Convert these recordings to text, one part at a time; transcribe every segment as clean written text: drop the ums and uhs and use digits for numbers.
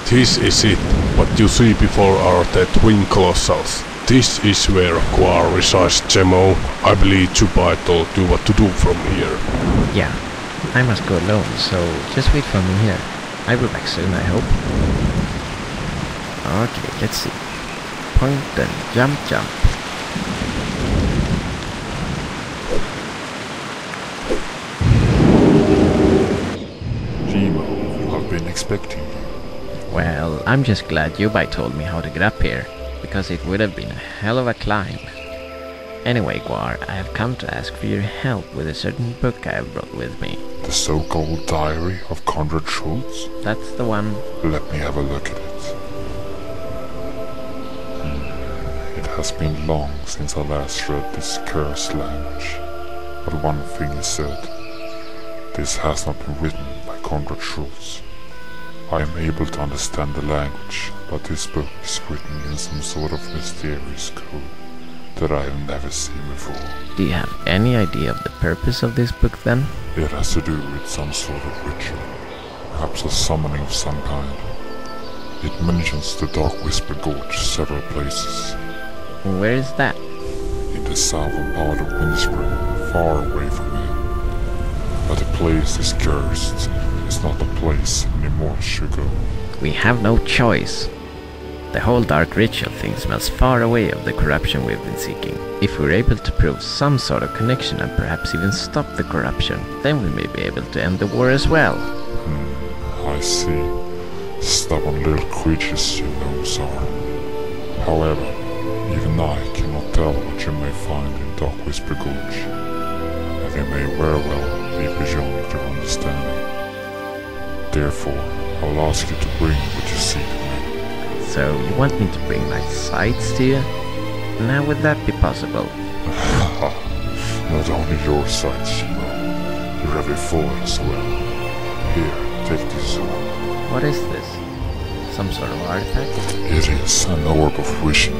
This is it. What you see before are the twin colossals. This is where Quar resides, Gemo. I believe Subtitle do what to do from here. Yeah, I must go alone, so just wait for me here. I'll be back soon, I hope. Okay, let's see. Point and jump, jump. Gemo, I've been expecting you. Well, I'm just glad Yubai told me how to get up here, because it would have been a hell of a climb. Anyway, Guar, I have come to ask for your help with a certain book I have brought with me. The so-called Diary of Conrad Schultz? That's the one. Let me have a look at it. It has been long since I last read this cursed language. But one thing is certain. This has not been written by Conrad Schultz. I am able to understand the language, but this book is written in some sort of mysterious code that I have never seen before. Do you have any idea of the purpose of this book then? It has to do with some sort of ritual, perhaps a summoning of some kind. It mentions the Dark Whisper Gorge several places. Where is that? In the southern part of Windspring, far away from here. But the place is cursed. It's not a place any more should go. We have no choice. The whole dark ritual thing smells far away of the corruption we've been seeking. If we're able to prove some sort of connection and perhaps even stop the corruption, then we may be able to end the war as well. I see. Stubborn little creatures you gnomes are. However, even I cannot tell what you may find in Dark Whisper Gorge. And they may very well be beyond your understanding. Therefore, I'll ask you to bring what you see to me. So, you want me to bring my sights to you? Now would that be possible? Not only your sights, Gemo. You have a foil as well. Here, take this sword. What is this? Some sort of artifact? It is an orb of vision,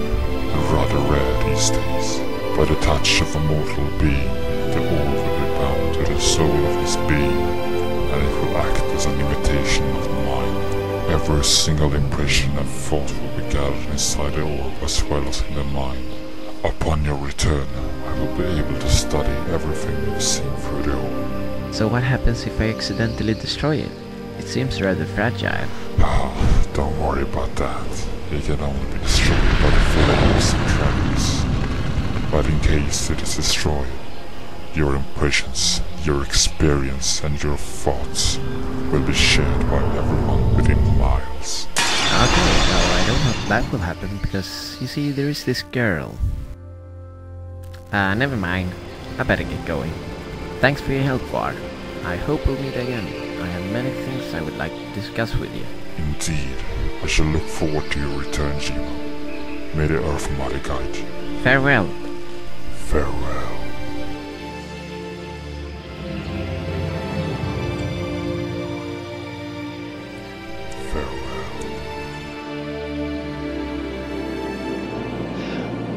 rather rare these days. By the touch of a mortal being, the orb will be bound to the soul of his being, and it will act as an imitation of the mind. Every single impression and thought will be gathered inside the orb as well as in the mind. Upon your return, I will be able to study everything you've seen through the orb. So what happens if I accidentally destroy it? It seems rather fragile. Don't worry about that. It can only be destroyed by the flames and dragons. But in case it is destroyed, your impressions, your experience and your thoughts will be shared by everyone within miles. Okay, no, I don't hope that will happen because, you see, there is this girl. Never mind. I better get going. Thanks for your help, Ward. I hope we'll meet again. I have many things I would like to discuss with you. Indeed. I shall look forward to your return, Gemo. May the Earth Mother guide you. Farewell. Farewell.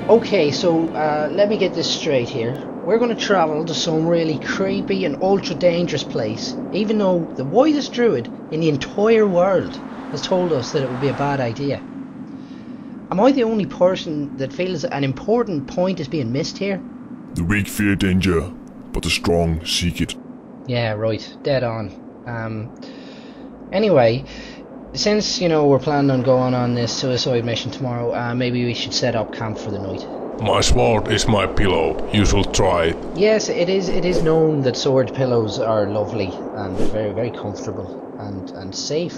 Okay, so let me get this straight here. We're going to travel to some really creepy and ultra dangerous place, even though the wisest druid in the entire world has told us that it would be a bad idea. Am I the only person that feels an important point is being missed here? The weak fear danger, but the strong seek it. Yeah, right. Dead on. Anyway, since, you know, we're planning on going on this suicide mission tomorrow, maybe we should set up camp for the night. My sword is my pillow. You should try it. Yes, it is known that sword pillows are lovely and very, very comfortable and safe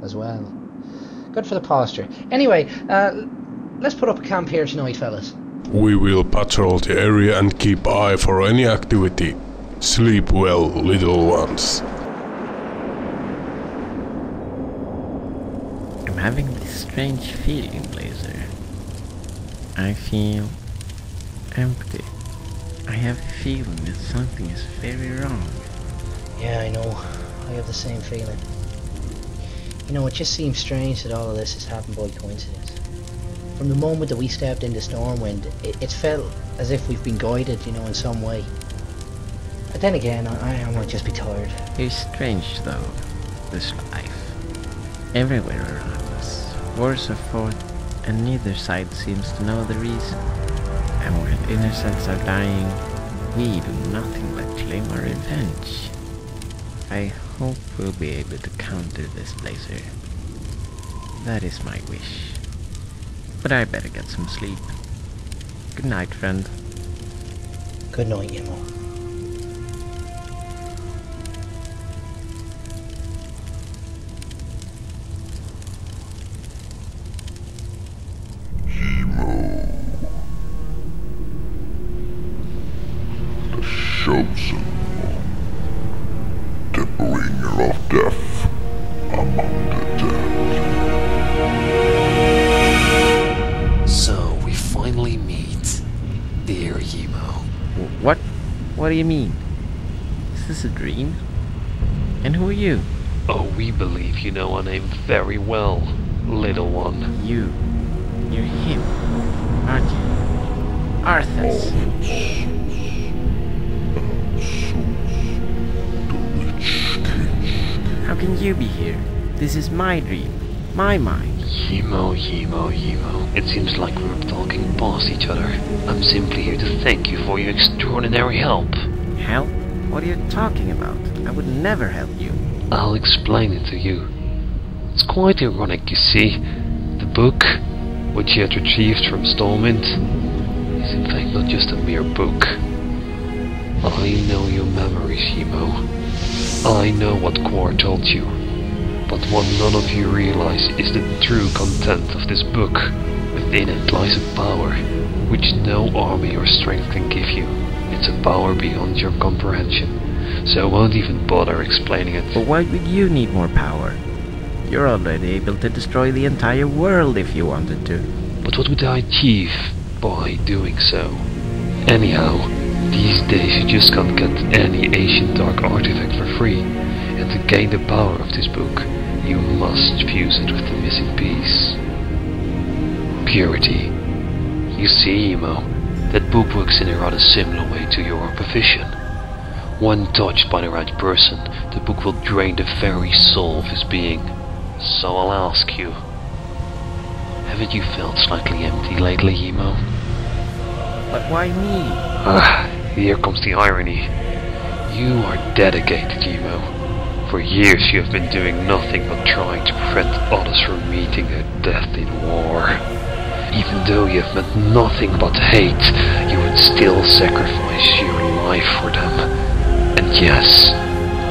as well. Good for the posture. Anyway, let's put up a camp here tonight, fellas. We will patrol the area and keep eye for any activity. Sleep well, little ones. I'm having this strange feeling, Blazer. I feel empty. I have a feeling that something is very wrong. Yeah, I know. I have the same feeling. You know, it just seems strange that all of this has happened by coincidence. From the moment that we stepped into Stormwind, it felt as if we've been guided, you know, in some way. But then again, I might just be tired. It's strange though, this life. Everywhere around us, wars are fought, and neither side seems to know the reason. And when innocents are dying, we do nothing but claim our revenge. I hope we'll be able to counter this blazer. That is my wish. But I better get some sleep. Good night, friend. Good night, Emo. Chosen one, the bringer of death among the dead. So we finally meet, dear Emo. What? What do you mean? Is this a dream? And who are you? Oh, we believe you know our name very well, little one. You're him, aren't you? Arthas. How can you be here? This is my dream, my mind. Emo. It seems like we're talking past each other. I'm simply here to thank you for your extraordinary help. Help? What are you talking about? I would never help you. I'll explain it to you. It's quite ironic, you see. The book, which you had retrieved from Stormwind, is in fact not just a mere book. I know your memories, Emo. I know what Quar told you. But what none of you realize is the true content of this book. Within it lies a power, which no army or strength can give you. It's a power beyond your comprehension, so I won't even bother explaining it. But why would you need more power? You're already able to destroy the entire world if you wanted to. But what would I achieve by doing so? Anyhow, these days you just can't get any ancient dark artifact for free, and to gain the power of this book, you must fuse it with the missing piece. Purity. You see, Emo, that book works in a rather similar way to your provision. When touched by the right person, the book will drain the very soul of his being. So I'll ask you, haven't you felt slightly empty lately, Emo? But why me? Here comes the irony. You are dedicated, Emo. For years you have been doing nothing but trying to prevent others from meeting their death in war. Even though you have met nothing but hate, you would still sacrifice your life for them. And yes,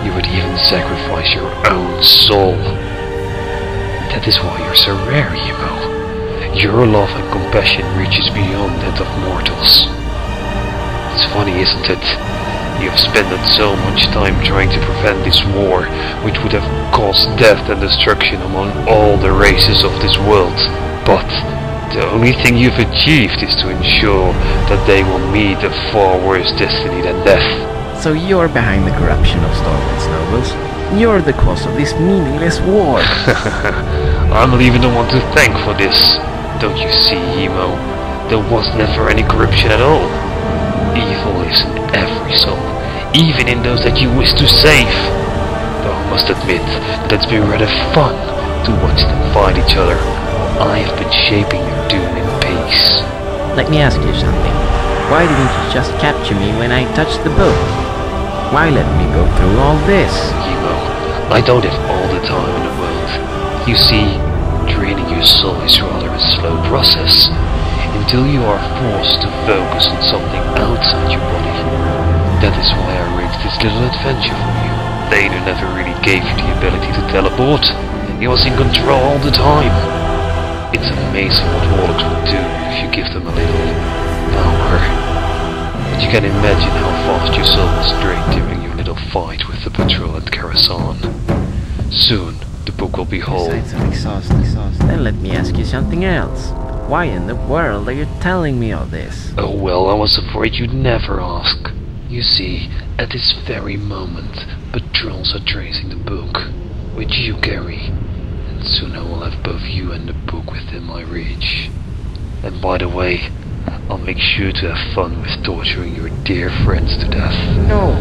you would even sacrifice your own soul. That is why you're so rare, Emo. Your love and compassion reaches beyond that of mortals. It's funny, isn't it? You have spent so much time trying to prevent this war, which would have caused death and destruction among all the races of this world. But the only thing you've achieved is to ensure that they will meet a far worse destiny than death. So you're behind the corruption of Stormwind's nobles? You're the cause of this meaningless war! I'm not even the one to thank for this. Don't you see, Emo? There was never any corruption at all. Evil lives in every soul, even in those that you wish to save. Though I must admit that it's been rather fun to watch them fight each other. I have been shaping their doom in peace. Let me ask you something. Why didn't you just capture me when I touched the book? Why let me go through all this? Emo, I don't have all the time in the world. You see, draining your soul is rather a slow process, until you are forced to focus on something outside your body. That is why I arranged this little adventure for you. Vader never really gave you the ability to teleport. He was in control all the time. It's amazing what warlocks will do if you give them a little power. But you can imagine how fast your soul was drained during your little fight with the patrol at Coruscant. Soon, the book will be whole. Besides, I'm exhausted. Then let me ask you something else. Why in the world are you telling me all this? Oh well, I was afraid you'd never ask. You see, at this very moment, patrols are tracing the book, which you carry. And soon I will have both you and the book within my reach. And by the way, I'll make sure to have fun with torturing your dear friends to death. No,